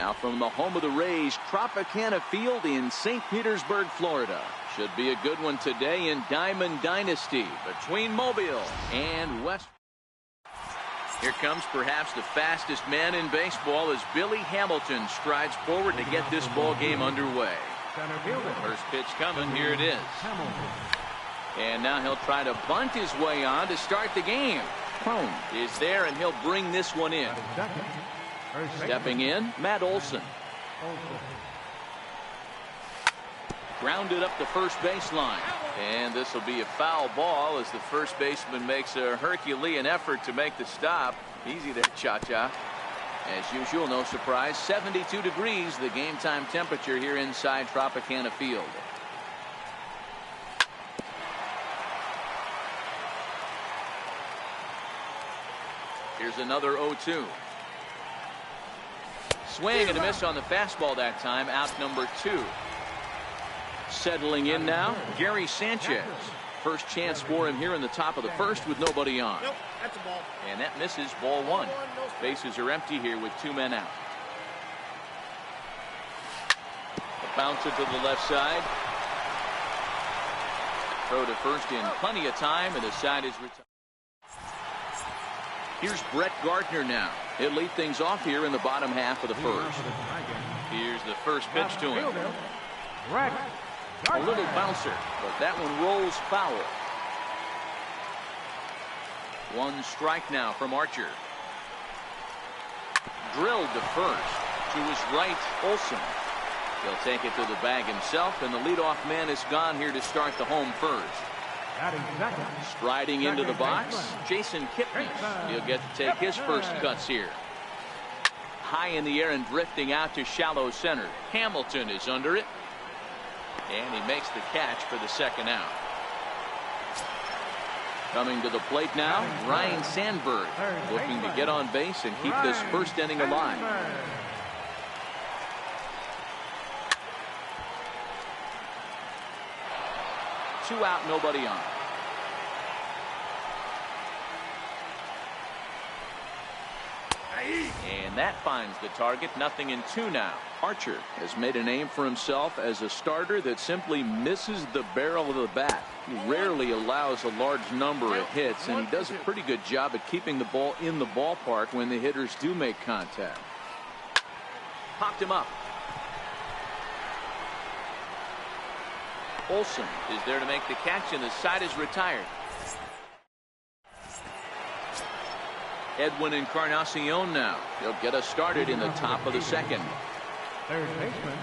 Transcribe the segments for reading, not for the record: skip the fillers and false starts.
Now from the home of the Rays, Tropicana Field in St. Petersburg, Florida. Should be a good one today in Diamond Dynasty between Mobile and West. Here comes perhaps the fastest man in baseball as Billy Hamilton strides forward to get this ball game underway. First pitch coming. Here it is. And now he'll try to bunt his way on to start the game. Crone is there, and he'll bring this one in. Stepping in, Matt Olson. Grounded up the first baseline. And this will be a foul ball as the first baseman makes a Herculean effort to make the stop. Easy there, Cha-Cha. As usual, no surprise, 72 degrees, the game time temperature here inside Tropicana Field. Here's another 0-2. Swing and a miss on the fastball that time. Out number 2. Settling in now, Gary Sanchez. First chance for him here in the top of the first with nobody on. Nope, that's a ball. And that misses, ball 1. Bases are empty here with 2 men out. A bouncer to the left side. Throw to first in plenty of time, and the side is retired. Here's Brett Gardner now. He'll lead things off here in the bottom half of the first. Here's the first pitch to him. A little bouncer, but that one rolls foul. 1 strike now from Archer. Drilled to first. To his right, Olson. He'll take it to the bag himself, and the leadoff man is gone here to start the home first. Striding into the box, Jason Kipnis. He'll get to take his first cuts here. High in the air and drifting out to shallow center. Hamilton is under it. And he makes the catch for the second out. Coming to the plate now, Ryan Sandberg, looking to get on base and keep this first inning alive. Two out, nobody on. And that finds the target. 0-2 now. Archer has made a name for himself as a starter that simply misses the barrel of the bat. He rarely allows a large number of hits, and he does a pretty good job at keeping the ball in the ballpark when the hitters do make contact. Popped him up. Olson is there to make the catch, and the side is retired. Edwin Encarnacion now. He'll get us started in the top of the second. Third baseman,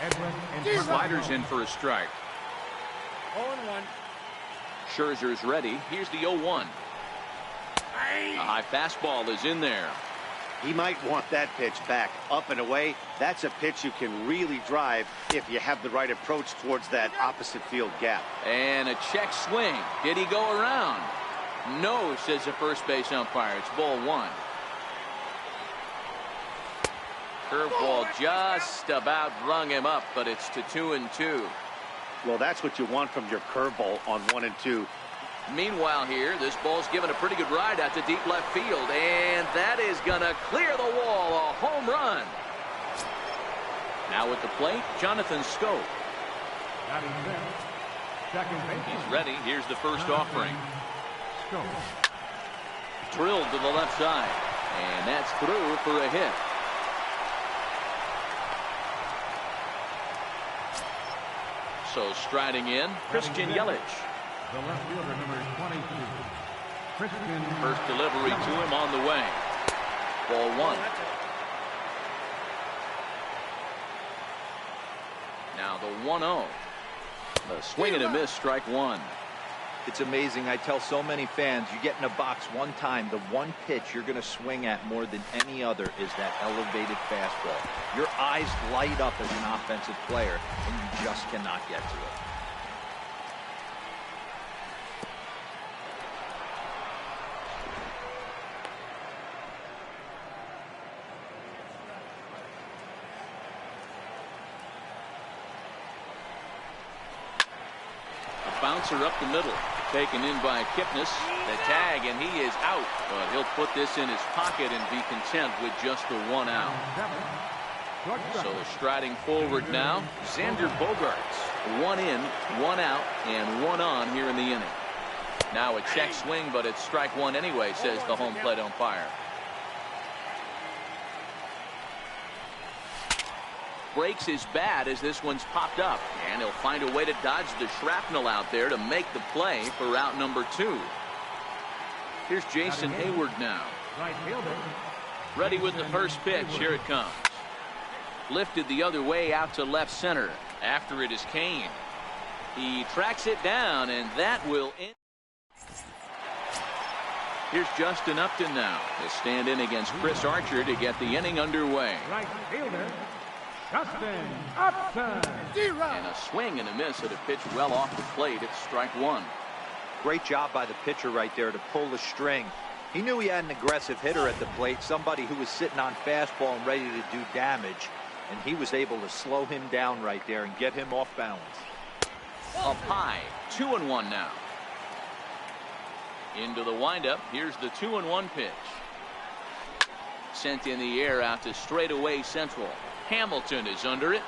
Edwin. Sliders in for a strike. 0-1. Scherzer's ready. Here's the 0-1. A high fastball is in there. He might want that pitch back, up and away. That's a pitch you can really drive if you have the right approach towards that opposite field gap. And a check swing. Did he go around? No, says the first base umpire. It's ball 1. Curveball just about rung him up, but it's to 2-2. Well, that's what you want from your curveball on 1 and 2. Meanwhile here, this ball's given a pretty good ride out to deep left field, and that is gonna clear the wall. A home run. Now at the plate, Jonathan Scope. He's ready. Here's the first offering. Drilled to the left side, and that's through for a hit. So striding in, Christian Yelich. The left fielder, number 22. Christian. First delivery to him on the way. Ball 1. Now the 1-0. A swing and a miss, strike 1. It's amazing. I tell so many fans, you get in a box one time, the one pitch you're going to swing at more than any other is that elevated fastball. Your eyes light up as an offensive player, and you just cannot get to it. Bouncer up the middle, taken in by Kipnis. The tag, and he is out, but he'll put this in his pocket and be content with just the 1 out. So they're striding forward now. Xander Bogaerts. 1 in, 1 out, and 1 on here in the inning. Now a check swing, but it's strike 1 anyway, says the home plate umpire. Breaks his bat as this one's popped up, and he'll find a way to dodge the shrapnel out there to make the play for out number 2. Here's Jason Hayward now. Ready with the first pitch. Here it comes. Lifted the other way out to left center. After it is Kane. He tracks it down, and that will end. Here's Justin Upton now to stand in against Chris Archer to get the inning underway. Right fielder, Justin Upton. And a swing and a miss at a pitch well off the plate. It's strike 1. Great job by the pitcher right there to pull the string. He knew he had an aggressive hitter at the plate, somebody who was sitting on fastball and ready to do damage, and he was able to slow him down right there and get him off balance. Up high, 2-1 now. Into the windup. Here's the 2-1 pitch. Sent in the air out to straightaway central. Hamilton is under it.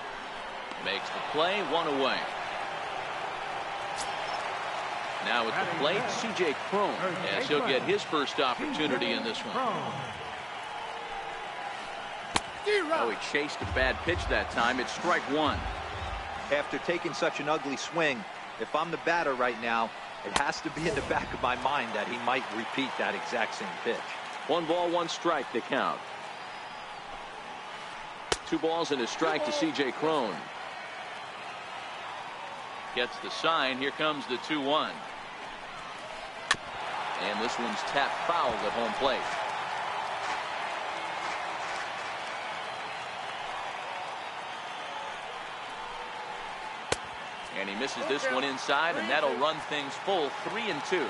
Makes the play, 1 away. Now at the plate, C.J. Cron, as he'll get his first opportunity in this one. Oh, he chased a bad pitch that time. It's strike 1. After taking such an ugly swing, if I'm the batter right now, it has to be in the back of my mind that he might repeat that exact same pitch. 1 ball, 1 strike to count. 2 balls and a strike to C.J. Cron. Gets the sign. Here comes the 2-1. And this one's tapped foul at home plate. And he misses this one inside, and that'll run things full. 3-2.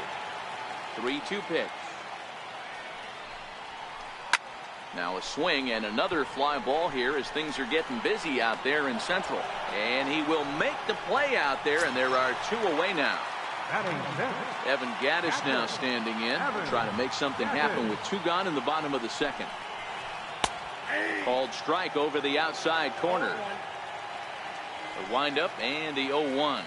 3-2 pitch. Now a swing and another fly ball here as things are getting busy out there in Central. And he will make the play out there, and there are 2 away now. Evan Gaddis now standing in, trying to make something happen with 2 gone in the bottom of the 2nd. Called strike over the outside corner. The windup and the 0-1.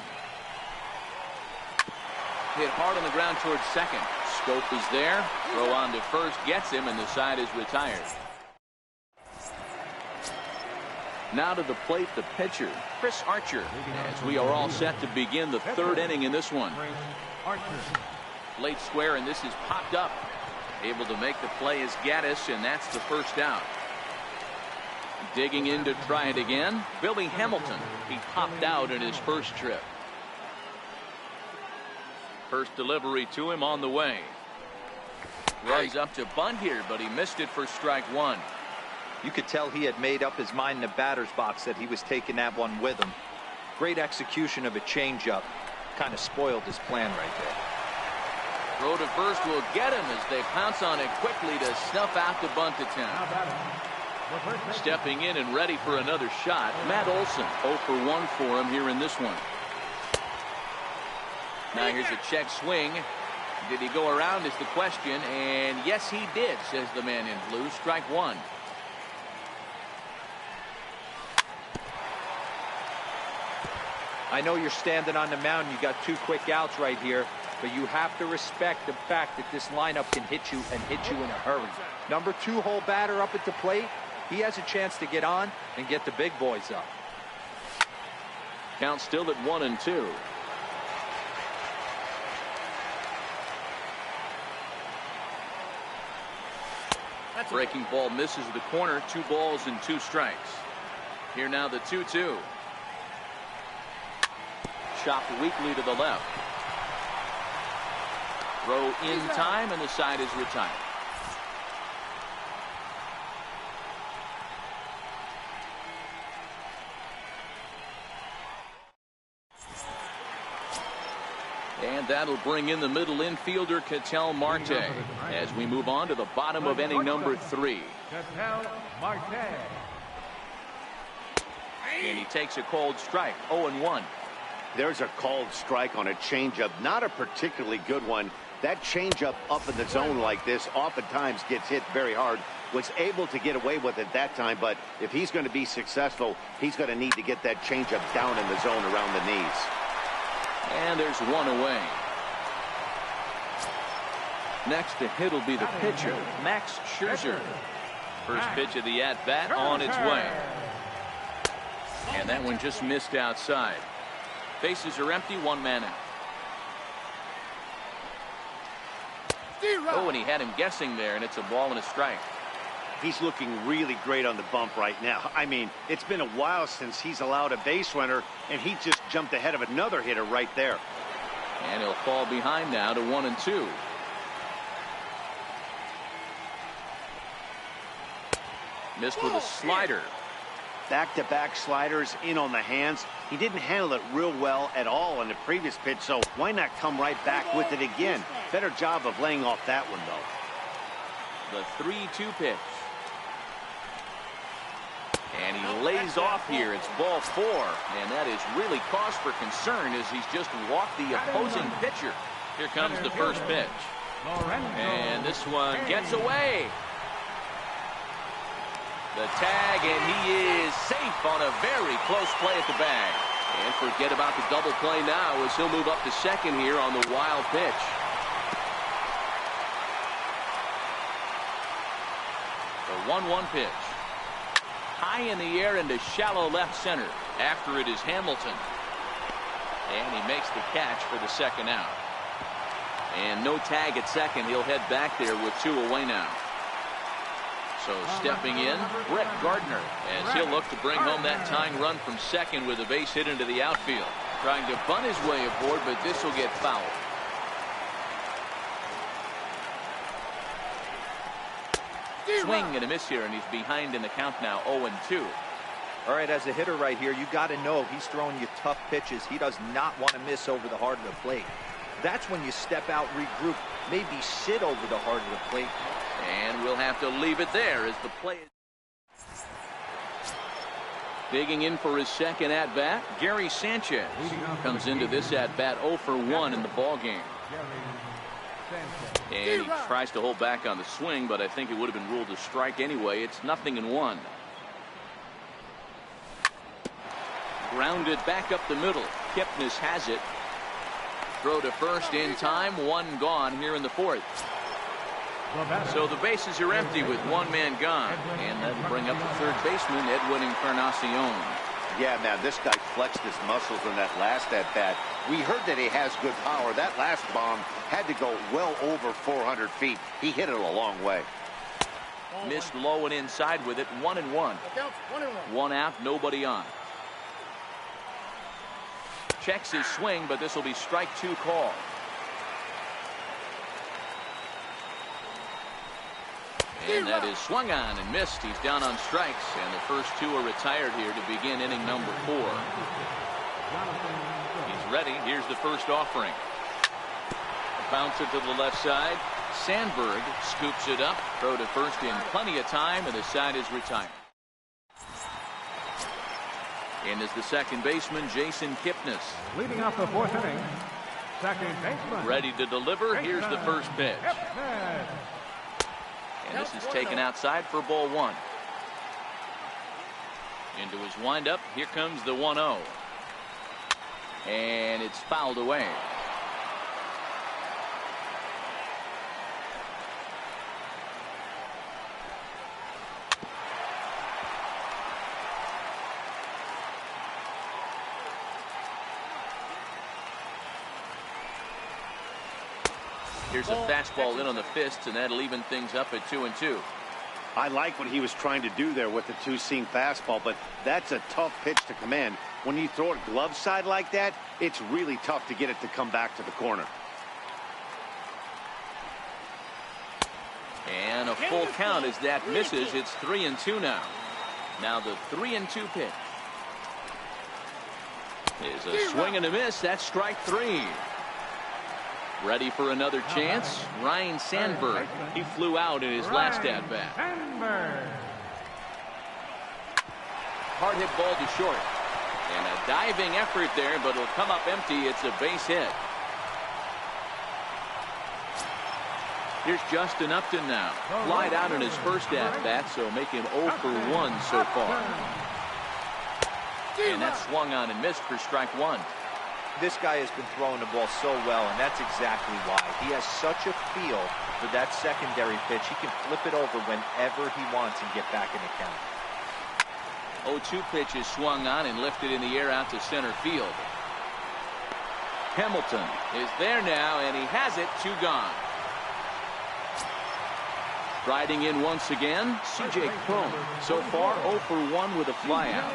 Hit hard on the ground towards second. Scope is there. Throw on to first gets him, and the side is retired. Now to the plate, the pitcher, Chris Archer, as we are all set to begin the 3rd inning in this one. Late square, and this is popped up. Able to make the play is Gaddis, and that's the first out. Digging in to try it again, Billy Hamilton. He popped out in his first trip. First delivery to him on the way. Runs up to bunt here, but he missed it for strike 1. You could tell he had made up his mind in the batter's box that he was taking that one with him. Great execution of a changeup. Kind of spoiled his plan right there. Throw to first will get him as they pounce on it quickly to snuff out the bunt attempt. Stepping in and ready for another shot, Matt Olson. 0 for 1 for him here in this one. Now here's a check swing. Did he go around is the question, and yes he did, says the man in blue. Strike 1. I know you're standing on the mound. You got 2 quick outs right here, but you have to respect the fact that this lineup can hit you and hit you in a hurry. Number 2 hole batter up at the plate. He has a chance to get on and get the big boys up. Count still at 1-2. Breaking ball misses the corner. 2 balls and 2 strikes. Here now the 2-2. Chopped weakly to the left. Throw in time, and the side is retired. And that'll bring in the middle infielder, Ketel Marte, as we move on to the bottom of inning number 3. And he takes a cold strike. 0-1. There's a called strike on a changeup. Not a particularly good one. That changeup up in the zone like this oftentimes gets hit very hard. Was able to get away with it that time, but if he's going to be successful, he's going to need to get that changeup down in the zone around the knees. And there's one away. Next to hit will be the pitcher, Max Scherzer. First pitch of the at-bat on its way. And that one just missed outside. Bases are empty, one man out. Oh, and he had him guessing there, and it's a ball and a strike. He's looking really great on the bump right now. I mean, it's been a while since he's allowed a base runner, and he just jumped ahead of another hitter right there. And he'll fall behind now to 1-2. Missed with a slider. Back-to-back sliders in on the hands. He didn't handle it real well at all in the previous pitch, so why not come right back with it again? Better job of laying off that one, though. The 3-2 pitch. And he lays off here. It's ball 4. And that is really cause for concern as he's just walked the opposing pitcher. Here comes the first pitch. And this one gets away. The tag, and he is safe on a very close play at the bag. And forget about the double play now as he'll move up to second here on the wild pitch. The 1-1 pitch. High in the air into shallow left center. After it is Hamilton. And he makes the catch for the second out. And no tag at second. He'll head back there with 2 away now. So stepping in, Brett Gardner, as he'll look to bring home that tying run from second with a base hit into the outfield. Trying to bunt his way aboard, but this will get fouled. Swing and a miss here, and he's behind in the count now, 0-2. All right, as a hitter right here, you got to know he's throwing you tough pitches. He does not want to miss over the heart of the plate. That's when you step out, regroup, maybe sit over the heart of the plate. And we'll have to leave it there as the play. Digging in for his second at-bat, Gary Sanchez comes into this at-bat 0 for 1 in the ball game. And he tries to hold back on the swing, but I think it would have been ruled a strike anyway. It's 0-1. Grounded back up the middle. Kipnis has it. Throw to first in time. 1 gone here in the 4th. So the bases are empty with 1 man gone. And that'll bring up the third baseman, Edwin Encarnacion. Yeah, man, this guy flexed his muscles in that last at-bat. We heard that he has good power. That last bomb had to go well over 400 feet. He hit it a long way. Missed low and inside with it. 1-1. 1 out, nobody on. Checks his swing, but this will be strike 2 call. And that is swung on and missed. He's down on strikes, and the first 2 are retired here to begin inning number 4. He's ready. Here's the first offering. Bouncer to the left side. Sandberg scoops it up. Throw to first in plenty of time, and the side is retired. In is the second baseman, Jason Kipnis. Leading off the 4th inning, second baseman. Ready to deliver. Here's the first pitch. And this is taken outside for ball 1. Into his windup. Here comes the 1-0. And it's fouled away. Here's a fastball in on the fists, and that'll even things up at 2-2. I like what he was trying to do there with the 2-seam fastball, but that's a tough pitch to command. When you throw it glove side like that, it's really tough to get it to come back to the corner. And a full count as that misses. It's 3-2 now. Now the 3-2 pitch. Is a swing and a miss. That's strike 3. Ready for another chance. Ryan Sandberg. He flew out in his last at-bat. Hard hit ball to short. And a diving effort there, but it'll come up empty. It's a base hit. Here's Justin Upton now. Flied out in his first at-bat, so make him 0 for 1 so far. And that swung on and missed for strike one. This guy has been throwing the ball so well, and that's exactly why. He has such a feel for that secondary pitch. He can flip it over whenever he wants and get back in the count. 0-2 pitch is swung on and lifted in the air out to center field. Hamilton is there now, and he has it. 2 gone. Riding in once again, C.J. Cron. So far, 0 for 1 with a flyout.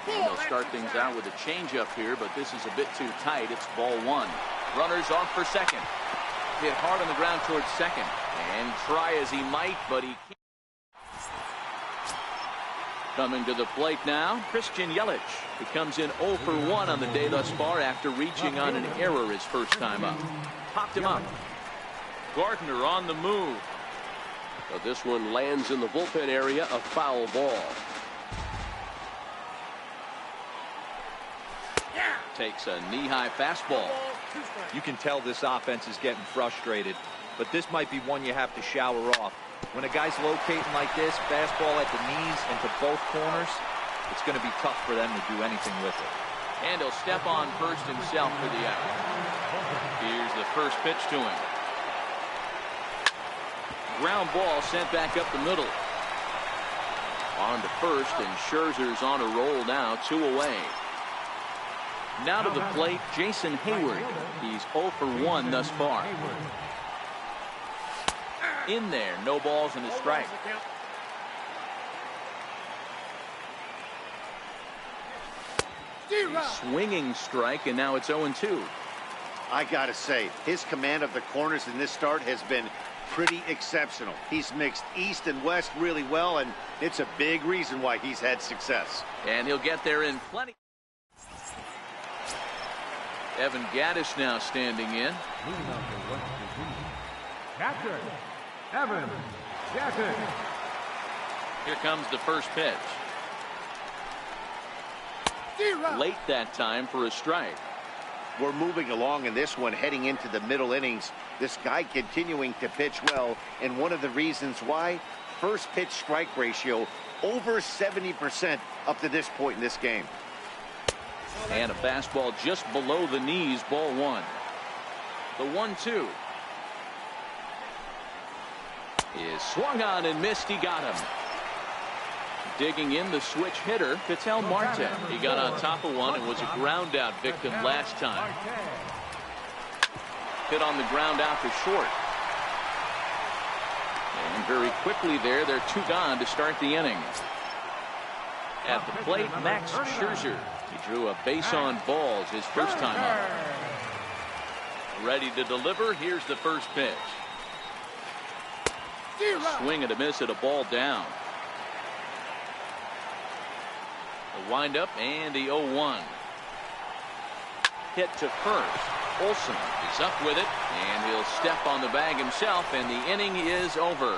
They'll start things out with a changeup here, but this is a bit too tight. It's ball 1. Runners off for second. Hit hard on the ground towards second. And try as he might, but he can't. Coming to the plate now, Christian Yelich. He comes in 0 for 1 on the day thus far after reaching on an error his first time up. Popped him up. Gardner on the move. But this one lands in the bullpen area, a foul ball. Takes a knee-high fastball. You can tell this offense is getting frustrated, but this might be one you have to shower off. When a guy's locating like this, fastball at the knees and to both corners, it's going to be tough for them to do anything with it. And he'll step on first himself for the out. Here's the first pitch to him. Ground ball sent back up the middle. On to first, and Scherzer's on a roll now, 2 away. Now to the plate, Jason Hayward. He's 0 for 1 thus far. In there, no balls and a strike. A swinging strike, and now it's 0-2. I gotta say, his command of the corners in this start has been pretty exceptional. He's mixed east and west really well, and it's a big reason why he's had success. And he'll get there in plenty. Evan Gattis now standing in. Catcher, Evan Gattis. Here comes the first pitch. Late that time for a strike. We're moving along in this one, heading into the middle innings. This guy continuing to pitch well, and one of the reasons why, first pitch strike ratio over 70% up to this point in this game. And a fastball just below the knees, ball 1. The 1-2 is swung on and missed. He got him. Digging in the switch hitter, Ketel Marte. He got on top of one and was a ground out victim last time. Hit on the ground out to short. And very quickly there, they're 2 gone to start the inning. At the plate, Max Scherzer. He drew a base on balls his first time up. Ready to deliver. Here's the first pitch. A swing and a miss at a ball down. The windup and the 0-1. Hit to first. Olsen is up with it, and he'll step on the bag himself, and the inning is over.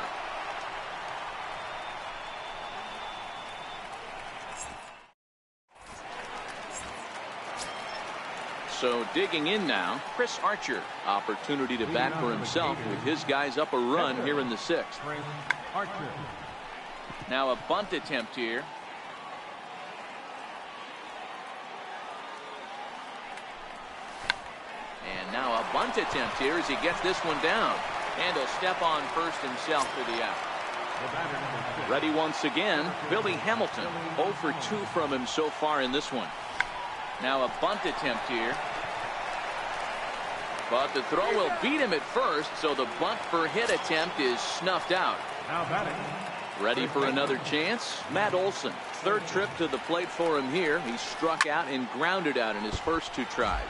So digging in now, Chris Archer. Opportunity to bat for himself with his guys up a run here in the 6th. Now a bunt attempt here. And now a bunt attempt here as he gets this one down. And he'll step on first himself for the out. Ready once again, Billy Hamilton. 0 for 2 from him so far in this one. Now a bunt attempt here. But the throw will beat him at first, so the bunt for hit attempt is snuffed out. Ready for another chance, Matt Olson. 3rd trip to the plate for him here. He struck out and grounded out in his first 2 tries.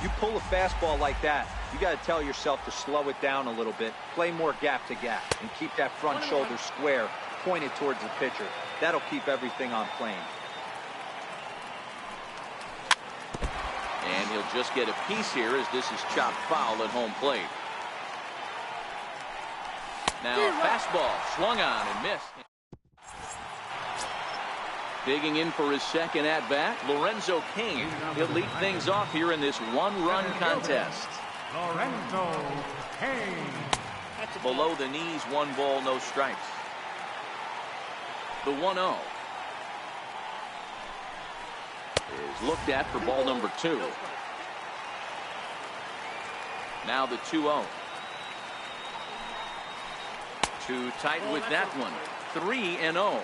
You pull a fastball like that, you got to tell yourself to slow it down a little bit, play more gap to gap, and keep that front shoulder square, pointed towards the pitcher. That'll keep everything on plane. And he'll just get a piece here as this is chopped foul at home plate. Now a fastball swung on and missed. Digging in for his second at bat, Lorenzo Cain. He'll lead things off here in this 1-run contest. Lorenzo Kane. Below the knees, 1 ball, no strikes. The 1-0 is looked at for ball number 2. Now the 2-0. Too tight with that one. 3-0.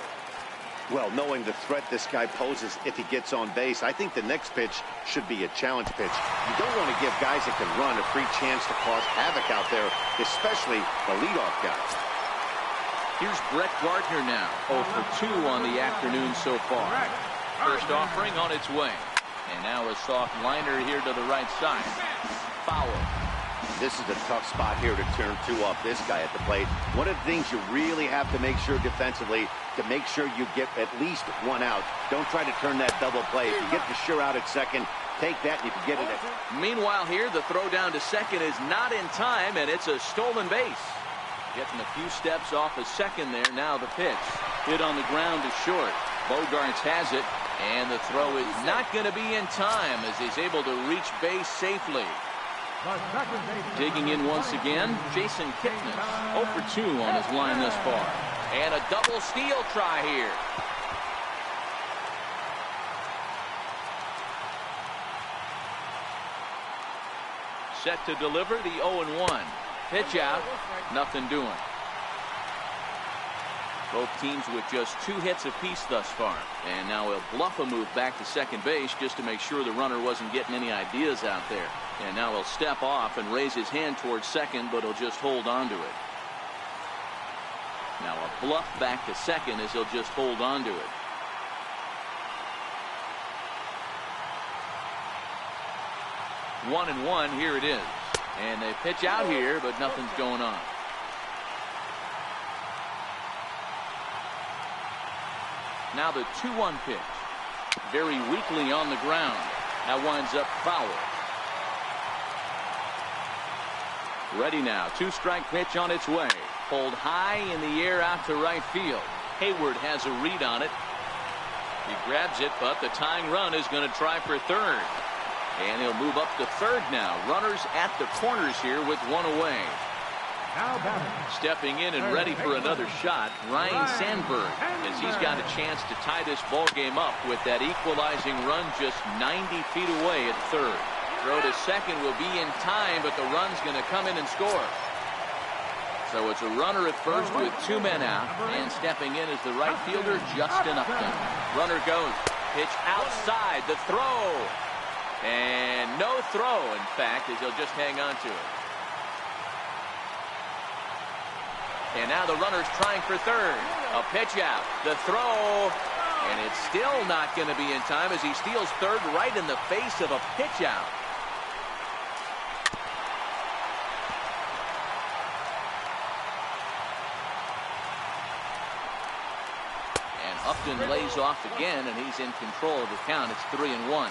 Well, knowing the threat this guy poses if he gets on base, I think the next pitch should be a challenge pitch. You don't want to give guys that can run a free chance to cause havoc out there, especially the leadoff guy. Here's Brett Gardner now. 0 for 2 on the afternoon so far. First offering on its way. And now a soft liner here to the right side. Foul. This is a tough spot here to turn 2 off this guy at the plate. One of the things you really have to make sure defensively, to make sure you get at least 1 out. Don't try to turn that double play. If you get the sure out at second, take that and you can get it. Meanwhile here, the throw down to second is not in time, and it's a stolen base. Getting a few steps off of second there. Now the pitch. Hit on the ground to short. Bogarts has it, and the throw is not going to be in time as he's able to reach base safely. Digging in once again, Jason Kipnis. 0 for 2 on his line thus far. And a double steal try here. Set to deliver the 0-1. Pitch out, nothing doing. Both teams with just 2 hits apiece thus far. And now he'll bluff a move back to second base just to make sure the runner wasn't getting any ideas out there. And now he'll step off and raise his hand towards second, but he'll just hold on to it. Now a bluff back to second as he'll just hold on to it. One and one, here it is. And they pitch out here, but nothing's going on. Now the 2-1 pitch. Very weakly on the ground. That winds up foul. Ready now. 2-strike pitch on its way. Pulled high in the air out to right field. Hayward has a read on it. He grabs it, but the tying run is going to try for third. And he'll move up to third now. Runners at the corners here with 1 away. Stepping in and ready for another shot, Ryan Sandberg, as he's got a chance to tie this ball game up with that equalizing run just 90 feet away at third. Throw to second will be in time, but the run's going to come in and score. So it's a runner at first with 2 men out, and stepping in is the right fielder, Justin Upton. Runner goes, pitch outside, the throw, and no throw, in fact, as he'll just hang on to it. And now the runner's trying for third. A pitch out, the throw, and it's still not going to be in time as he steals third right in the face of a pitch out. Upton lays off again, and he's in control of the count. It's 3-1.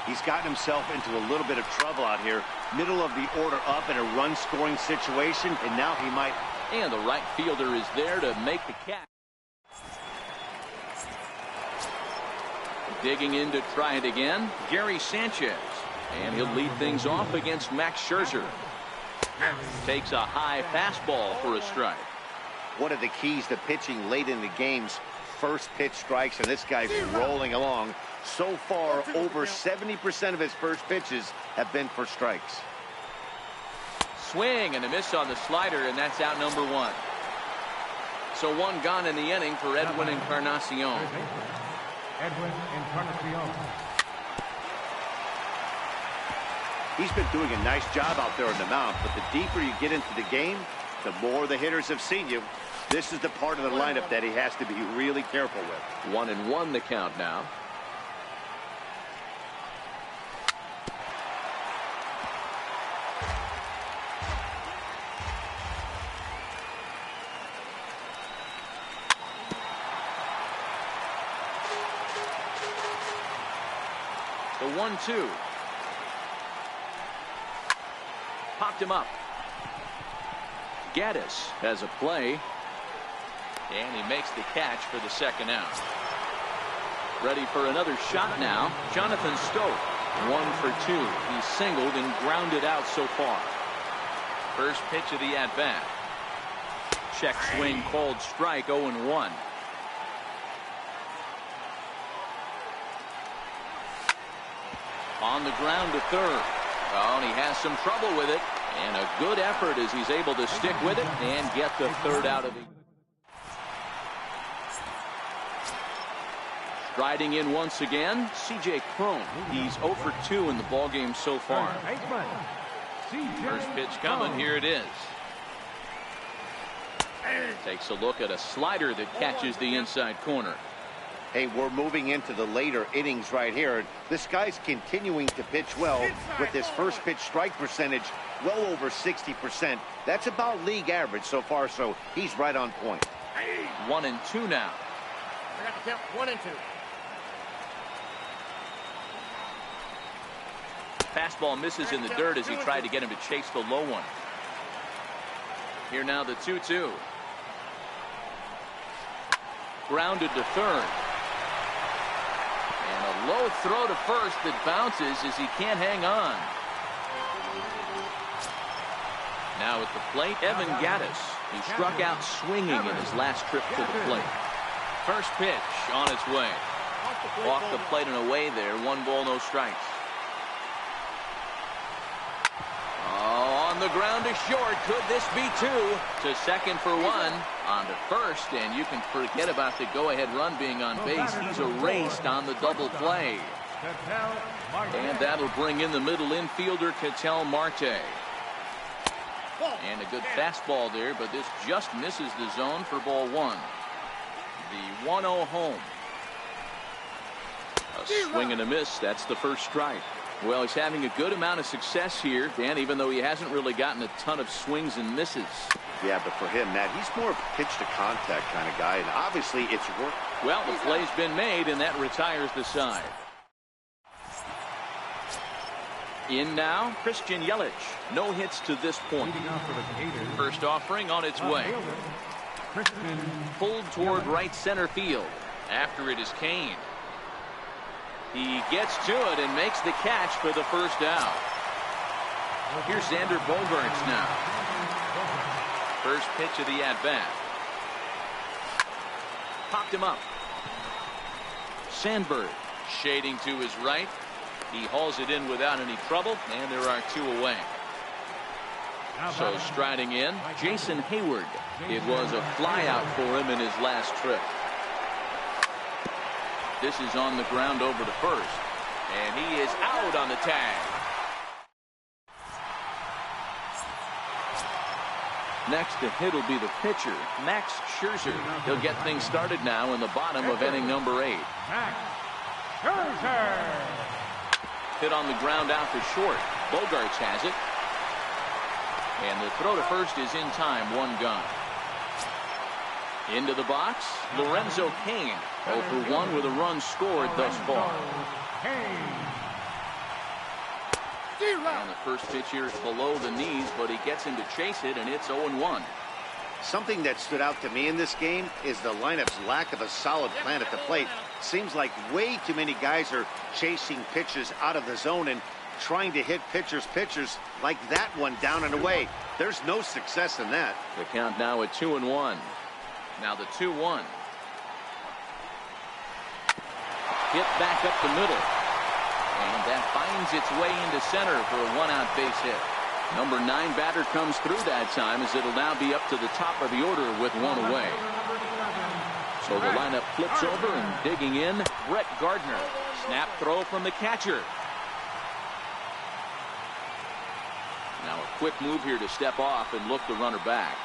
He's gotten himself into a little bit of trouble out here. Middle of the order up in a run-scoring situation, and now he might. And the right fielder is there to make the catch. Digging in to try it again, Gary Sanchez. And he'll lead things off against Max Scherzer. Takes a high fastball for a strike. One of the keys to pitching late in the games, first pitch strikes, and this guy's rolling along. So far, over 70% of his first pitches have been for strikes. Swing and a miss on the slider, and that's out number 1. So 1 gone in the inning for Edwin Encarnacion. He's been doing a nice job out there on the mound, but the deeper you get into the game, the more the hitters have seen you. This is the part of the lineup that he has to be really careful with. 1-1 the count now. The 1-2. Popped him up. Gaddis has a play. And he makes the catch for the second out. Ready for another shot now, Jonathan Stope. 1 for 2. He's singled and grounded out so far. First pitch of the at-bat. Check swing called strike, 0-1. On the ground to third. Oh, and he has some trouble with it. And a good effort as he's able to stick with it and get the third out of it. Striding in once again, C.J. Cron. He's 0 for 2 in the ballgame so far. First pitch coming. Here it is. Takes a look at a slider that catches the inside corner. Hey, we're moving into the later innings right here. This guy's continuing to pitch well with his first pitch strike percentage well over 60%. That's about league average so far, so he's right on point. 1-2 now. I got to count 1 and 2. Fastball misses in the dirt as he tried to get him to chase the low one. Here now the 2-2. Grounded to third. And a low throw to first that bounces as he can't hang on. Now at the plate, Evan Gattis. He struck out swinging in his last trip to the plate. First pitch on its way. Off the plate and away there. 1 ball, no strikes. Oh, on the ground to short. Could this be 2? To second for 1. On to first, and you can forget about the go-ahead run being on base. He's erased on the double play. And that'll bring in the middle infielder, Ketel Marte. And a good fastball there, but this just misses the zone for ball 1. The 1-0 home. A swing and a miss. That's the first strike. Well, he's having a good amount of success here, Dan, even though he hasn't really gotten a ton of swings and misses. Yeah, but for him, Matt, he's more of a pitch-to-contact kind of guy, and obviously it's worked. Well, the play's been made, and that retires the side. In now, Christian Yelich. No hits to this point. First offering on its way. Pulled toward right center field. After it is Kane. He gets to it and makes the catch for the first out. Here's Xander Bogaerts now. First pitch of the at-bat. Popped him up. Sandberg shading to his right. He hauls it in without any trouble, and there are 2 away. So striding in, Jason Hayward. It was a flyout for him in his last trip. This is on the ground over to first, and he is out on the tag. Next to hit will be the pitcher, Max Scherzer. He'll get things started now in the bottom of inning number 8. Hit on the ground out to short. Bogaerts has it. And the throw to first is in time. 1 gone. Into the box, Lorenzo Cain. 0 for 1 with a run scored thus far. And the first pitch here is below the knees, but he gets him to chase it, and it's 0-1. Something that stood out to me in this game is the lineup's lack of a solid plan at the plate. Seems like way too many guys are chasing pitches out of the zone and trying to hit pitchers like that one down and away. There's no success in that. The count now at 2-1. Now the 2-1. Hit back up the middle. And that finds its way into center for a 1-out base hit. Number 9 batter comes through that time as it'll now be up to the top of the order with 1 away. So the lineup flips over and digging in, Brett Gardner. Snap throw from the catcher. Now a quick move here to step off and look the runner back.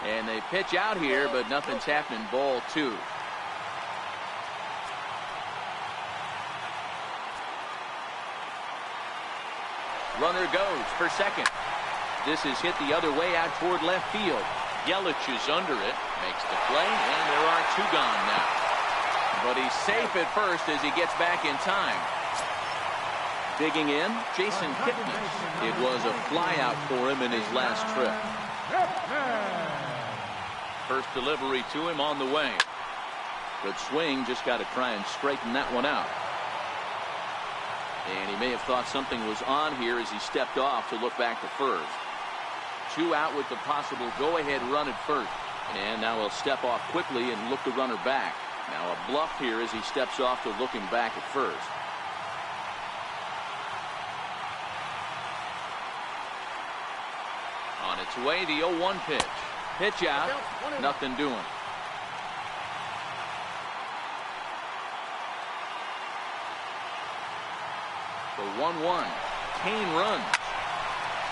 And they pitch out here, but nothing's happening. Ball 2. Runner goes for second. This is hit the other way out toward left field. Yelich is under it, makes the play, and there are 2 gone now. But he's safe at first as he gets back in time. Digging in, Jason Kipnis. It was a flyout for him in his last trip. First delivery to him on the way. Good swing, just got to try and straighten that one out. And he may have thought something was on here as he stepped off to look back to first. 2 out with the possible go-ahead run at first. And now he'll step off quickly and look the runner back. Now a bluff here as he steps off to looking back at first. On its way, the 0-1 pitch. Pitch out, nothing doing. The 1-1. Kane runs.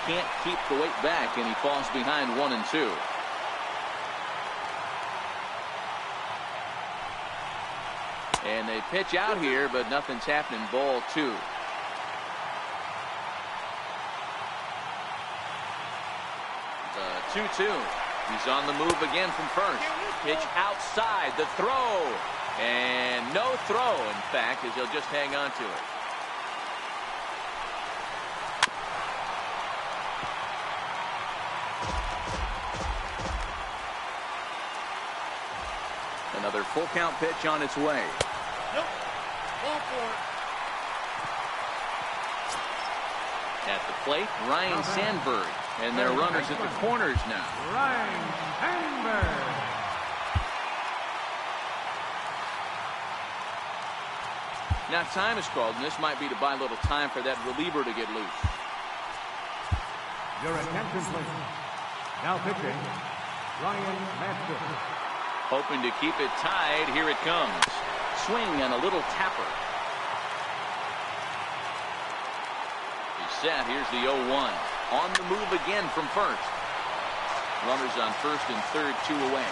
Can't keep the weight back, and he falls behind 1-2. And they pitch out here, but nothing's happening. Ball 2. The 2-2. He's on the move again from first. Pitch outside. The throw. And no throw, in fact, as he'll just hang on to it. Another full count pitch on its way. Nope. Ball 4. At the plate, Ryan Sandberg. And their runners at the corners now. Ryan Sandberg. Now time is called, and this might be to buy a little time for that reliever to get loose. Your attention, please. Now pitching, Ryan Sandberg. Hoping to keep it tied. Here it comes. Swing and a little tapper. He's set. Here's the 0-1. On the move again from first. Runners on first and third, 2 away.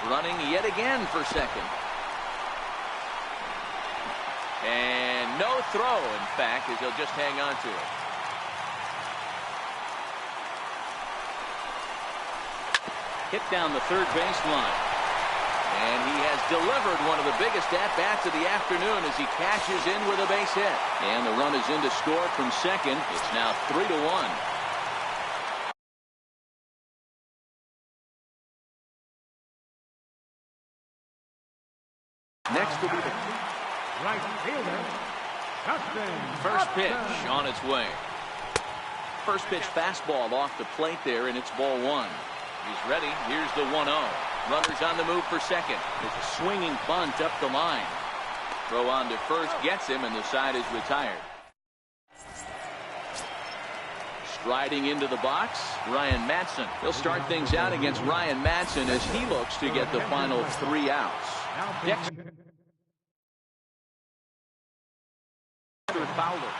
Running yet again for second. And no throw, in fact, as he'll just hang on to it. Hit down the third baseline. And he has delivered one of the biggest at-bats of the afternoon as he cashes in with a base hit. And the run is in to score from second. It's now 3-1. Next will be the Right fielder, Justin. first pitch on its way. First pitch fastball off the plate there, and it's ball 1. He's ready. Here's the 1-0. Runners on the move for second. There's a swinging bunt up the line. Throw on to first gets him, and the side is retired. Striding into the box, Ryan Madson. He'll start things out against Ryan Madson as he looks to get the final 3 outs. Dexter Fowler.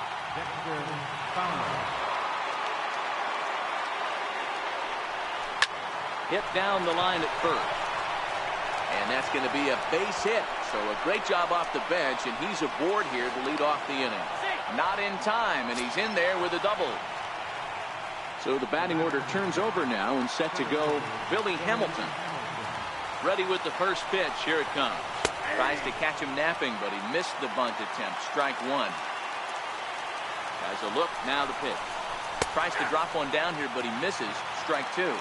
Hit down the line at first. And that's going to be a base hit. So a great job off the bench, and he's aboard here to lead off the inning. Not in time, and he's in there with a double. So the batting order turns over now and set to go Billy Hamilton. Ready with the first pitch. Here it comes. Tries to catch him napping, but he missed the bunt attempt. Strike 1. Has a look. Now the pitch. Tries to drop one down here, but he misses. Strike 2.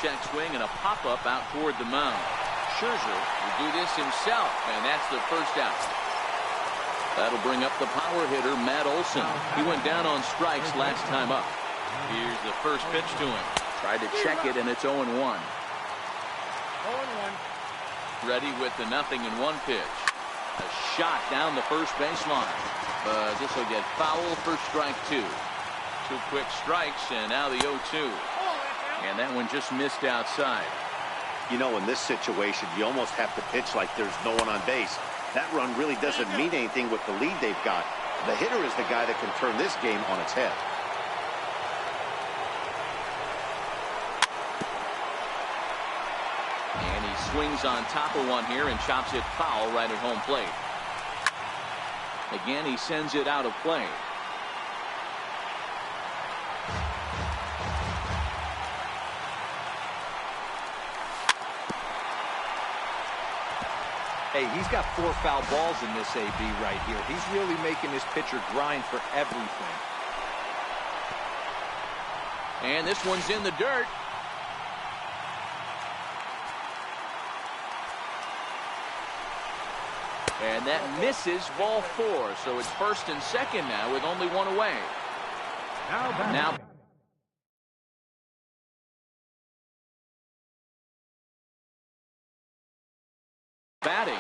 Check swing and a pop-up out toward the mound. Scherzer will do this himself, and that's the first out. That'll bring up the power hitter, Matt Olson. He went down on strikes last time up. Here's the first pitch to him. Tried to check it, and it's 0-1. 0-1. Ready with the 0-1 pitch. A shot down the first baseline. But this will get foul for strike 2. 2 quick strikes, and now the 0-2. And that one just missed outside. You know, in this situation, you almost have to pitch like there's no one on base. That run really doesn't mean anything with the lead they've got. The hitter is the guy that can turn this game on its head. And he swings on top of one here and chops it foul right at home plate. Again, he sends it out of play. Hey, he's got 4 foul balls in this AB right here. He's really making this pitcher grind for everything. And this one's in the dirt. And that misses, ball 4. So it's first and second now with only one away. Now batting,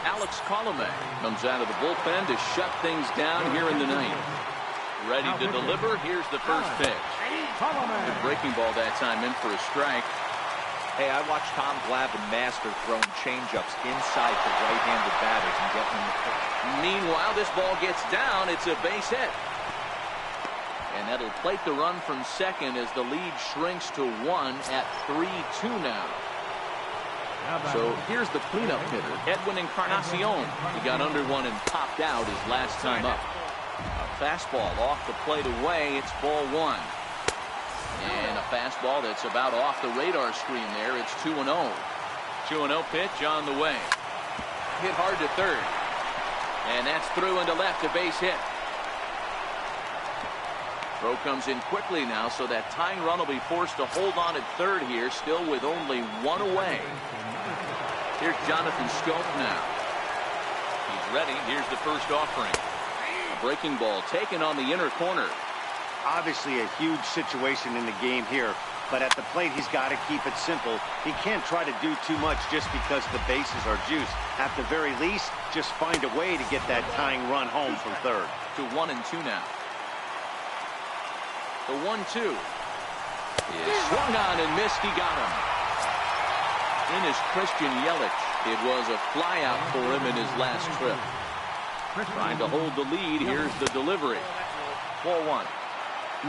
Alex Colomé comes out of the bullpen to shut things down here in the ninth. Ready to deliver. Here's the first pitch. Good breaking ball that time, in for a strike. Hey, I watched Tom Glavine master throwing changeups inside to right-handed batters and getting them the pitch. Meanwhile, this ball gets down. It's a base hit. And that'll plate the run from second as the lead shrinks to 1 at 3-2 now. So here's the cleanup hitter, Edwin Encarnacion. He got under one and popped out his last time up. A fastball off the plate away. It's ball 1. And a fastball that's about off the radar screen there. It's 2-0. 2-0 pitch on the way. Hit hard to third. And that's through into left, a base hit. Throw comes in quickly now, so that tying run will be forced to hold on at third here, still with only 1 away. Here's Jonathan Scope now. He's ready. Here's the first offering. A breaking ball taken on the inner corner. Obviously a huge situation in the game here, but at the plate he's got to keep it simple. He can't try to do too much just because the bases are juiced. At the very least, just find a way to get that tying run home from third. To 1-2 now. The 1-2 is swung on and missed. He got him. In is Christian Yelich. It was a flyout for him in his last trip. Trying to hold the lead. Here's the delivery. Ball 1.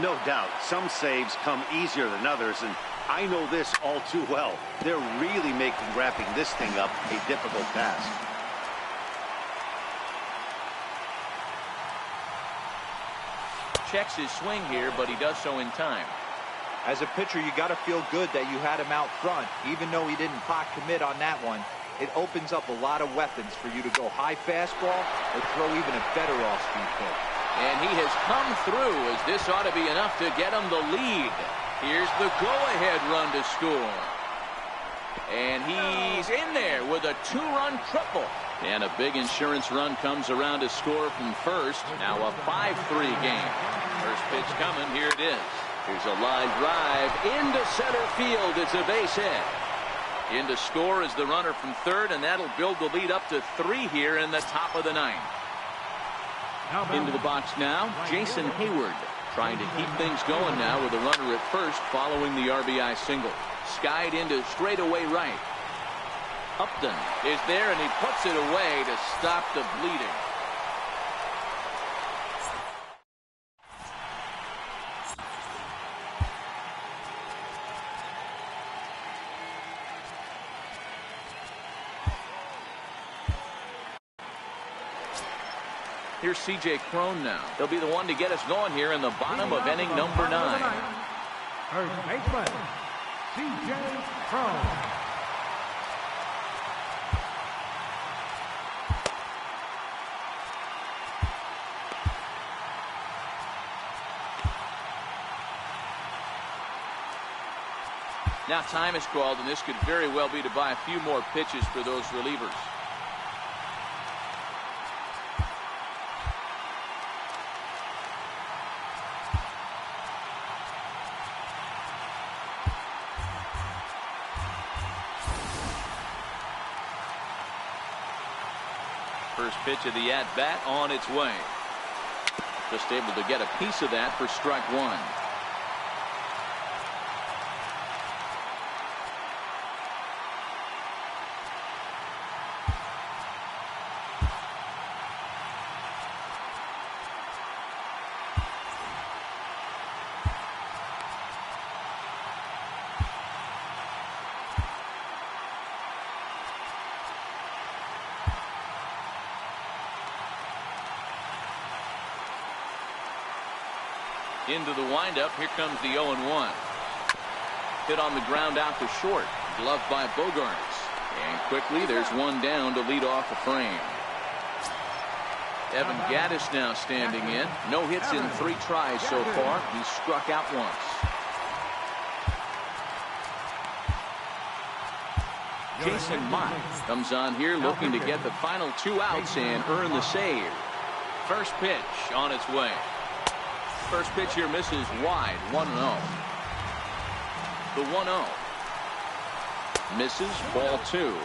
No doubt, some saves come easier than others, and I know this all too well. They're really making wrapping this thing up a difficult task. Checks his swing here, but he does so in time. As a pitcher, you got to feel good that you had him out front. Even though he didn't pot commit on that one, it opens up a lot of weapons for you to go high fastball or throw even a better off-speed pitch. And he has come through, as this ought to be enough to get him the lead. Here's the go-ahead run to score. And he's in there with a 2-run triple. And a big insurance run comes around to score from first. Now a 5-3 game. First pitch coming. Here it is. Here's a line drive into center field. It's a base hit. In to score is the runner from third, and that'll build the lead up to 3 here in the top of the ninth. Into the box now, Jason Hayward, trying to keep things going now with a runner at first following the RBI single. Skied into straightaway right. Upton is there, and he puts it away to stop the bleeding. Here's C.J. Cron now. He'll be the one to get us going here in the bottom of inning number 9. First baseman, C.J. Cron. Now time is called, and this could very well be to buy a few more pitches for those relievers. First pitch of the at-bat on its way. Just able to get a piece of that for strike 1. Into the windup. Here comes the 0-1. Hit on the ground out to short. Gloved by Bogarts. And quickly, there's one down to lead off the frame. Evan Gattis now standing in. No hits in 3 tries so far. He's struck out once. Jason Mott comes on here looking to get the final 2 outs and earn the save. First pitch on its way. First pitch here misses wide. 1-0. The 1-0. Misses, ball 2.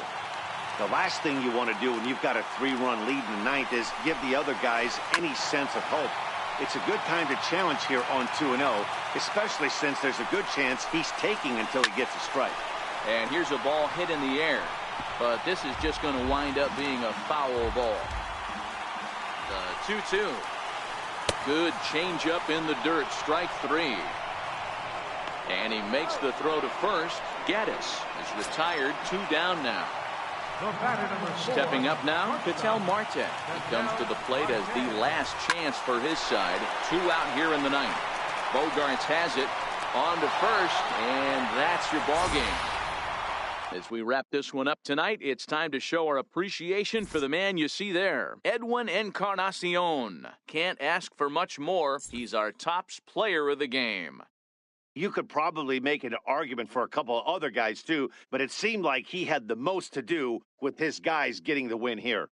The last thing you want to do when you've got a 3-run lead in the 9th is give the other guys any sense of hope. It's a good time to challenge here on 2-0, especially since there's a good chance he's taking until he gets a strike. And here's a ball hit in the air, but this is just going to wind up being a foul ball. The 2-2. Good changeup in the dirt, strike 3. And he makes the throw to first. Gattis is retired, 2 down now. Stepping up now, Ketel Marte. He comes to the plate as the last chance for his side. 2 out here in the 9th. Bogarts has it on to first, and that's your ball game. As we wrap this one up tonight, it's time to show our appreciation for the man you see there, Edwin Encarnacion. Can't ask for much more. He's our tops player of the game. You could probably make an argument for a couple of other guys too, but it seemed like he had the most to do with his guys getting the win here.